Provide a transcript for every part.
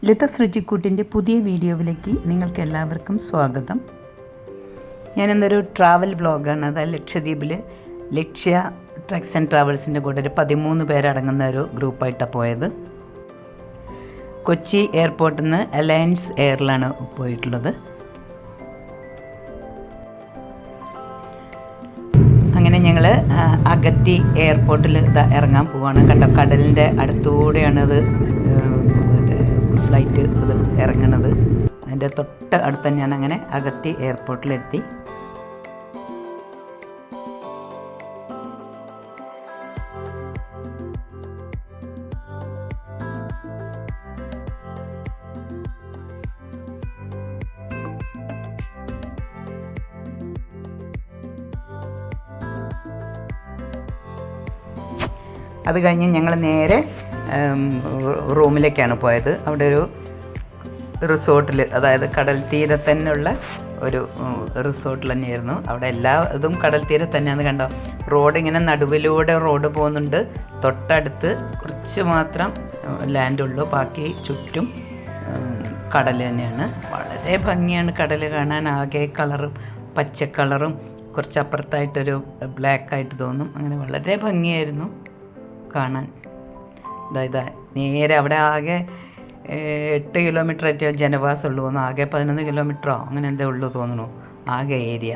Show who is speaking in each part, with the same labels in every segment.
Speaker 1: ലത സൃജിക്കൂട്ടിൻ്റെ പുതിയ വീഡിയോയിലേക്ക് നിങ്ങൾക്ക് എല്ലാവർക്കും സ്വാഗതം. ഞാനിന്നൊരു ട്രാവൽ വ്ളോഗാണ്. അത് ലക്ഷദ്വീപിൽ ലക്ഷ്യ ട്രക്സ് ആൻഡ് ട്രാവൽസിൻ്റെ കൂടെ ഒരു 13 പേരടങ്ങുന്ന ഒരു ഗ്രൂപ്പായിട്ടാണ് പോയത്. കൊച്ചി എയർപോർട്ടിൽ നിന്ന് അലയൻസ് എയറിലാണ് പോയിട്ടുള്ളത്. അങ്ങനെ ഞങ്ങൾ അഗത്തി എയർപോർട്ടിൽ ഇറങ്ങാൻ പോവാണ്. കണ്ടോ, കടലിൻ്റെ അടുത്തൂടെയാണത് ഫ്ലൈറ്റ് ഇത് ഇറങ്ങണത്. അതിൻ്റെ തൊട്ട് അടുത്ത് തന്നെയാണ്. അങ്ങനെ അഗത്തി എയർപോർട്ടിലെത്തി. അത് കഴിഞ്ഞ് ഞങ്ങൾ നേരെ റൂമിലേക്കാണ് പോയത്. അവിടെ ഒരു റിസോർട്ടിൽ, അതായത് കടൽ തീരത്ത് തന്നെയുള്ള ഒരു റിസോർട്ടിൽ തന്നെയായിരുന്നു. അവിടെ എല്ലാ ഇതും കടൽ തീരത്ത് തന്നെയാണ്. കണ്ടോ, റോഡ് ഇങ്ങനെ നടുവിലൂടെ റോഡ് പോകുന്നുണ്ട്. തൊട്ടടുത്ത് കുറച്ച് മാത്രം ലാൻഡുള്ളൂ, ബാക്കി ചുറ്റും കടൽ തന്നെയാണ്. വളരെ ഭംഗിയാണ് കടൽ കാണാൻ. ആകെ കളറും പച്ച കളറും കുറച്ച് അപ്പുറത്തായിട്ടൊരു ബ്ലാക്കായിട്ട് തോന്നും. അങ്ങനെ വളരെ ഭംഗിയായിരുന്നു കാണാൻ. അതായത് നേരെ അവിടെ ആകെ 8 കിലോമീറ്റർ ആയിട്ട് ജനവാസമുള്ളൂ തോന്നുന്നു. ആകെ 11 കിലോമീറ്ററോ അങ്ങനെ എന്തേ ഉള്ളൂ തോന്നുന്നു ആകെ ഏരിയ.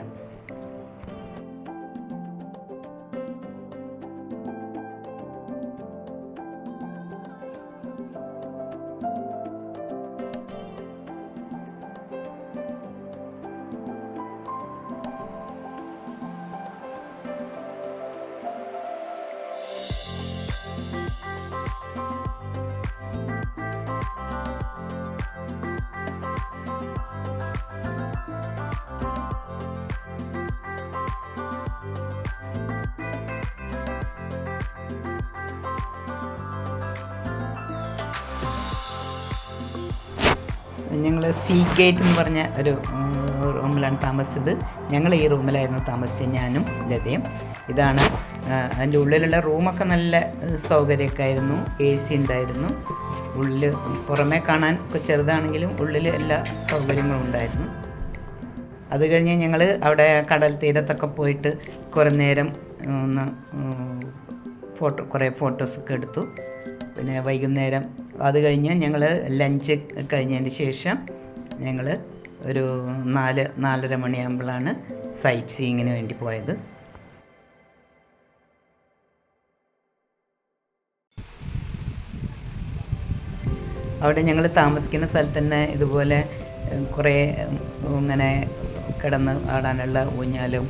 Speaker 1: ഞങ്ങൾ സീ ഗേറ്റ് എന്ന് പറഞ്ഞ ഒരു റൂമിലാണ് താമസിച്ചത്. ഞങ്ങൾ ഈ റൂമിലായിരുന്നു താമസിച്ചത്, ഞാനും ലതയും. ഇതാണ് അതിൻ്റെ ഉള്ളിലുള്ള റൂമൊക്കെ നല്ല സൗകര്യമൊക്കെ ആയിരുന്നു. AC ഉണ്ടായിരുന്നു. ഉള്ളിൽ പുറമേ കാണാൻ ചെറുതാണെങ്കിലും ഉള്ളിൽ എല്ലാ സൗകര്യങ്ങളും ഉണ്ടായിരുന്നു. അത് കഴിഞ്ഞ് ഞങ്ങൾ അവിടെ കടൽ തീരത്തൊക്കെ പോയിട്ട് കുറേ നേരം ഒന്ന് കുറേ ഫോട്ടോസൊക്കെ എടുത്തു. പിന്നെ വൈകുന്നേരം അത് കഴിഞ്ഞ് ഞങ്ങൾ ലഞ്ച് കഴിഞ്ഞതിന് ശേഷം ഞങ്ങൾ ഒരു 4-4:30 മണിയാകുമ്പോഴാണ് സൈറ്റ് സീയിങ്ങിന് വേണ്ടി പോയത്. അവിടെ ഞങ്ങൾ താമസിക്കുന്ന സ്ഥലത്ത് തന്നെ ഇതുപോലെ കുറേ ഇങ്ങനെ കിടന്ന് ആടാനുള്ള ഊഞ്ഞാലും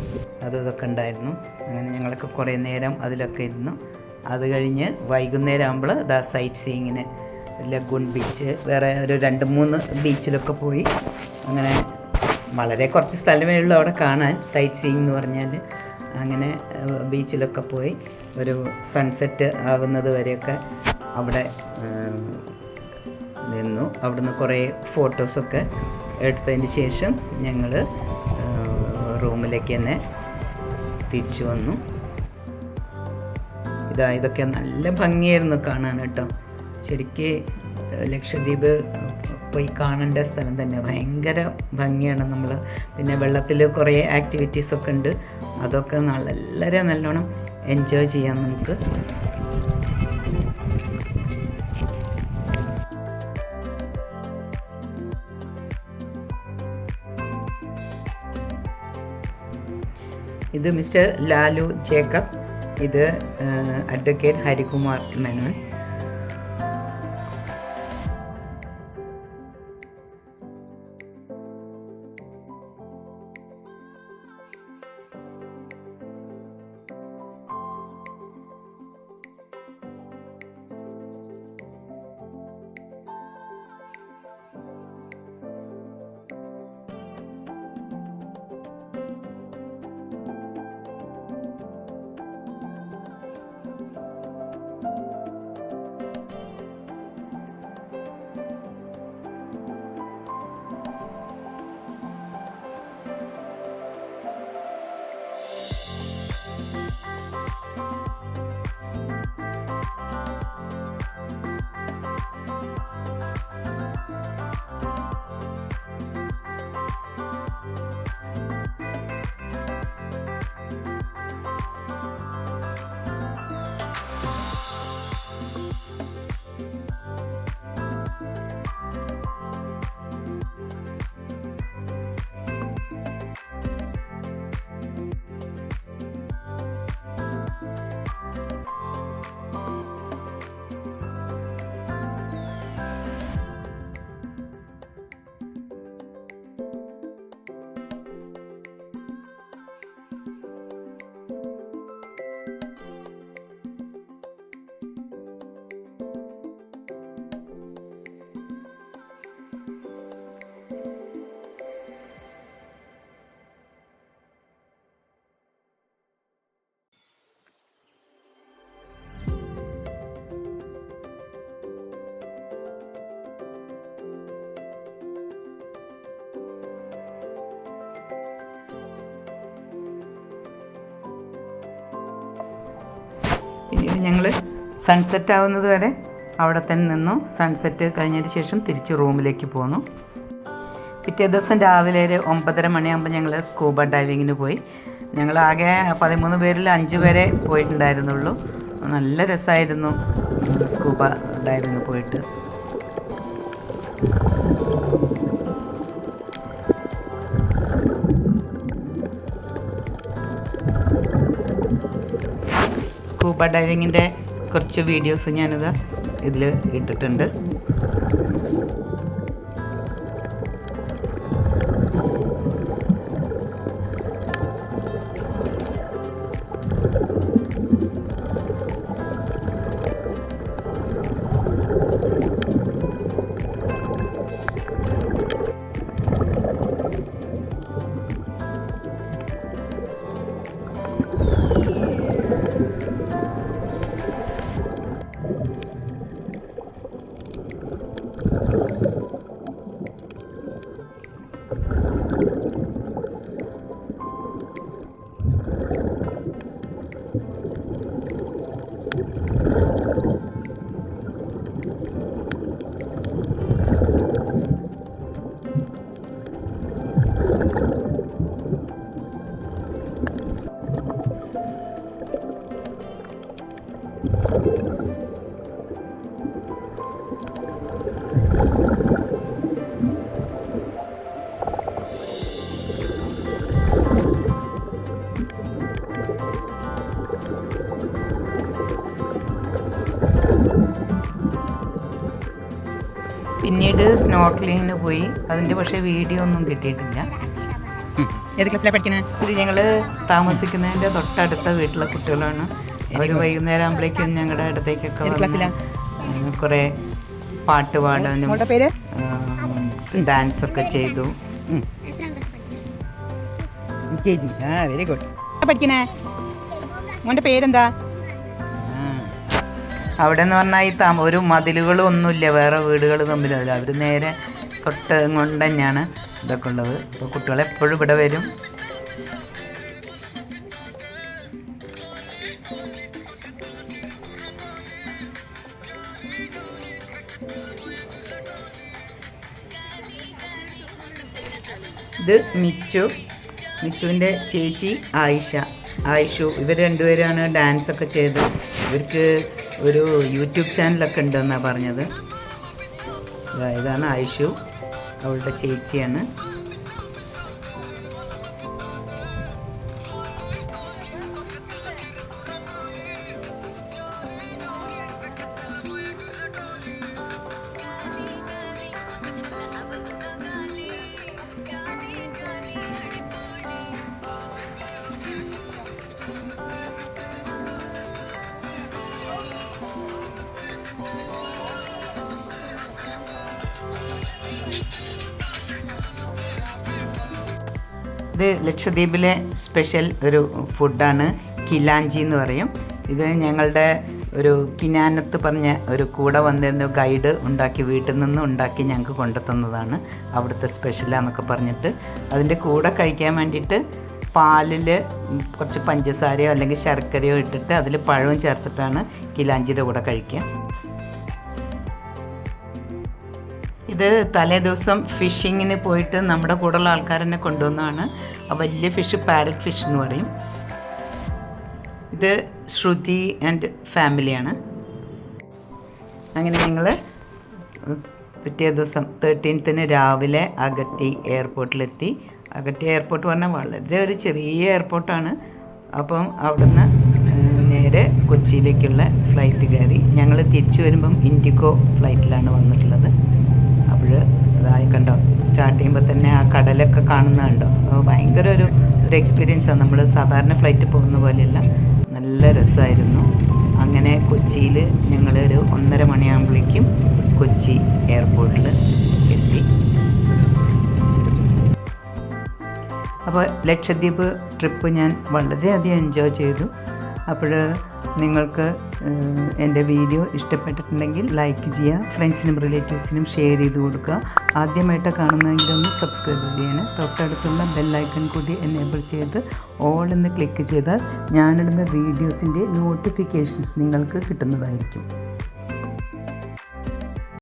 Speaker 1: ഇതൊക്കെ ഉണ്ടായിരുന്നു. അങ്ങനെ ഞങ്ങളൊക്കെ കുറേ നേരം അതിലൊക്കെ ഇരുന്നു. അത് കഴിഞ്ഞ് വൈകുന്നേരം ആകുമ്പോൾ സൈറ്റ് സീയിങ്ങിന് ലഗൂൺ ബീച്ച്, വേറെ ഒരു 2-3 ബീച്ചിലൊക്കെ പോയി. അങ്ങനെ വളരെ കുറച്ച് സ്ഥലമേ ഉള്ളൂ അവിടെ കാണാൻ, സൈറ്റ് സീയിങ് എന്ന് പറഞ്ഞാൽ. അങ്ങനെ ബീച്ചിലൊക്കെ പോയി ഒരു സൺസെറ്റ് ആകുന്നത് വരെയൊക്കെ അവിടെ നിന്നു. അവിടുന്ന് കുറേ ഫോട്ടോസൊക്കെ എടുത്തതിന് ശേഷം ഞങ്ങൾ റൂമിലേക്ക് തന്നെ തിരിച്ചു വന്നു. ഇതൊക്കെ നല്ല ഭംഗിയായിരുന്നു കാണാൻ കേട്ടോ. ശരിക്ക് ലക്ഷദ്വീപ് പോയി കാണേണ്ട സ്ഥലം തന്നെ. ഭയങ്കര ഭംഗിയാണ്. നമ്മൾ പിന്നെ വെള്ളത്തിൽ കുറേ ആക്ടിവിറ്റീസൊക്കെ ഉണ്ട്. അതൊക്കെ വളരെ നല്ലോണം എൻജോയ് ചെയ്യാം നമുക്ക്. ഇത് മിസ്റ്റർ ലാലു ജേക്കബ്, ഇത് അഡ്വക്കേറ്റ് ഹരികുമാർ മേനോൻ. പിന്നീട് ഞങ്ങൾ സൺസെറ്റ് ആവുന്നത് വരെ അവിടെ തന്നെ നിന്നു. സൺസെറ്റ് കഴിഞ്ഞതിന് ശേഷം തിരിച്ച് റൂമിലേക്ക് പോന്നു. പിറ്റേ ദിവസം രാവിലെ ഒരു 9:30 മണിയാകുമ്പോൾ ഞങ്ങൾ സ്കൂബ ഡൈവിങ്ങിന് പോയി. ഞങ്ങളാകെ 13 പേരിൽ 5 പേരെ പോയിട്ടുണ്ടായിരുന്നുള്ളൂ. നല്ല രസമായിരുന്നു സ്കൂബ ഡൈവിങ് പോയിട്ട്. സ്കൂബ ഡൈവിങ്ങിൻ്റെ കുറച്ച് വീഡിയോസ് ഞാനിത് ഇതിൽ ഇട്ടിട്ടുണ്ട്. പിന്നീട് സ്നോർക്കലിങ്ങിന് പോയി. അതിൻ്റെ പക്ഷേ വീഡിയോ ഒന്നും കിട്ടിയിട്ടില്ല.
Speaker 2: ഏത് ക്ലാസ്സിലാണ് പഠിക്കുന്നത്?
Speaker 1: ഇത് ഞങ്ങൾ താമസിക്കുന്നതിൻ്റെ തൊട്ടടുത്ത വീട്ടിലെ കുട്ടികളാണ്. അവർ വൈകുന്നേരം ആകുമ്പോഴേക്കും ഞങ്ങളുടെ അടുത്തേക്കൊക്കെ വന്ന് കുറേ പാട്ട് പാടാനും ഡാൻസൊക്കെ ചെയ്തു.
Speaker 2: KG. Very good. പഠിക്കണേ മോൻ്റെ പേരെന്താ?
Speaker 1: അവിടെ എന്ന് പറഞ്ഞാൽ ഈ ഒരു മതിലുകളും ഒന്നുമില്ല, വേറെ വീടുകൾ തമ്മിലല്ല. അവർ നേരെ തൊട്ട് കൊണ്ട് തന്നെയാണ് ഇതൊക്കെ ഉള്ളത്. അപ്പോൾ കുട്ടികളെപ്പോഴും ഇവിടെ വരും. ഇത് മിച്ചുവിൻ്റെ ചേച്ചി ആയിഷു ഇവർ രണ്ടുപേരാണ് ഡാൻസൊക്കെ ചെയ്ത്. ഇവർക്ക് ഒരു യൂട്യൂബ് ചാനലൊക്കെ ഉണ്ടെന്നാണ് പറഞ്ഞത്. ഇതാണ് ആയിഷു, അവളുടെ ചേച്ചിയാണ്. ഇത് ലക്ഷദ്വീപിലെ സ്പെഷ്യൽ ഒരു ഫുഡാണ്, കിലാഞ്ചി എന്ന് പറയും. ഇത് ഞങ്ങളുടെ ഒരു കിനാനത്ത് പറഞ്ഞ ഒരു കൂടെ വന്നിരുന്ന ഗൈഡ് ഉണ്ടാക്കി, വീട്ടിൽ നിന്ന് ഉണ്ടാക്കി ഞങ്ങൾക്ക് കൊണ്ടുത്തന്നതാണ്. അവിടുത്തെ സ്പെഷ്യലാന്നൊക്കെ പറഞ്ഞിട്ട് അതിൻ്റെ കൂടെ കഴിക്കാൻ വേണ്ടിയിട്ട് പാലിൽ കുറച്ച് പഞ്ചസാരയോ അല്ലെങ്കിൽ ശർക്കരയോ ഇട്ടിട്ട് അതിൽ പഴവും ചേർത്തിട്ടാണ് കിലാഞ്ചിയുടെ കൂടെ കഴിക്കുക. ഇത് തലേ ദിവസം ഫിഷിങ്ങിന് പോയിട്ട് നമ്മുടെ കൂടെയുള്ള ആൾക്കാരെന്നെ കൊണ്ടുവന്നതാണ്. ആ വലിയ ഫിഷ് പാരറ്റ് ഫിഷ് എന്ന് പറയും. ഇത് ശ്രുതി ആൻഡ് ഫാമിലിയാണ്. അങ്ങനെ ഞങ്ങൾ പിറ്റേ ദിവസം 13th രാവിലെ അഗത്തി എയർപോർട്ടിലെത്തി. അഗത്തി എയർപോർട്ട് പറഞ്ഞാൽ വളരെ ഒരു ചെറിയ എയർപോർട്ടാണ്. അപ്പം അവിടുന്ന് നേരെ കൊച്ചിയിലേക്കുള്ള ഫ്ലൈറ്റ് കയറി. ഞങ്ങൾ തിരിച്ചു വരുമ്പം ഇൻഡിഗോ ഫ്ലൈറ്റിലാണ് വന്നിട്ടുള്ളത്. അപ്പോൾ അതായി കണ്ടോ, സ്റ്റാർട്ട് ചെയ്യുമ്പോൾ തന്നെ ആ കടലൊക്കെ കാണുന്നുണ്ടോ, ഭയങ്കര ഒരു എക്സ്പീരിയൻസാണ്. നമ്മൾ സാധാരണ ഫ്ലൈറ്റ് പോകുന്ന പോലെയല്ല, നല്ല രസമായിരുന്നു. അങ്ങനെ കൊച്ചിയിൽ ഞങ്ങൾ ഒരു 1:30 മണിയാകുമ്പോഴേക്കും കൊച്ചി എയർപോർട്ടിൽ എത്തി. അപ്പോൾ ലക്ഷദ്വീപ് ട്രിപ്പ് ഞാൻ വളരെയധികം എൻജോയ് ചെയ്തു. അപ്പോൾ നിങ്ങൾക്ക് എൻ്റെ വീഡിയോ ഇഷ്ടപ്പെട്ടിട്ടുണ്ടെങ്കിൽ ലൈക്ക് ചെയ്യുക, ഫ്രണ്ട്സിനും റിലേറ്റീവ്സിനും ഷെയർ ചെയ്ത് കൊടുക്കുക. ആദ്യമായിട്ട് കാണുന്നതെങ്കിൽ ഒന്ന് സബ്സ്ക്രൈബ് ചെയ്യണം. തൊട്ടടുത്തുള്ള ബെല്ലൈക്കൺ കൂടി എനേബിൾ ചെയ്ത് ഓൾ എന്ന് ക്ലിക്ക് ചെയ്താൽ ഞാനിടുന്ന വീഡിയോസിൻ്റെ നോട്ടിഫിക്കേഷൻസ് നിങ്ങൾക്ക് കിട്ടുന്നതായിരിക്കും.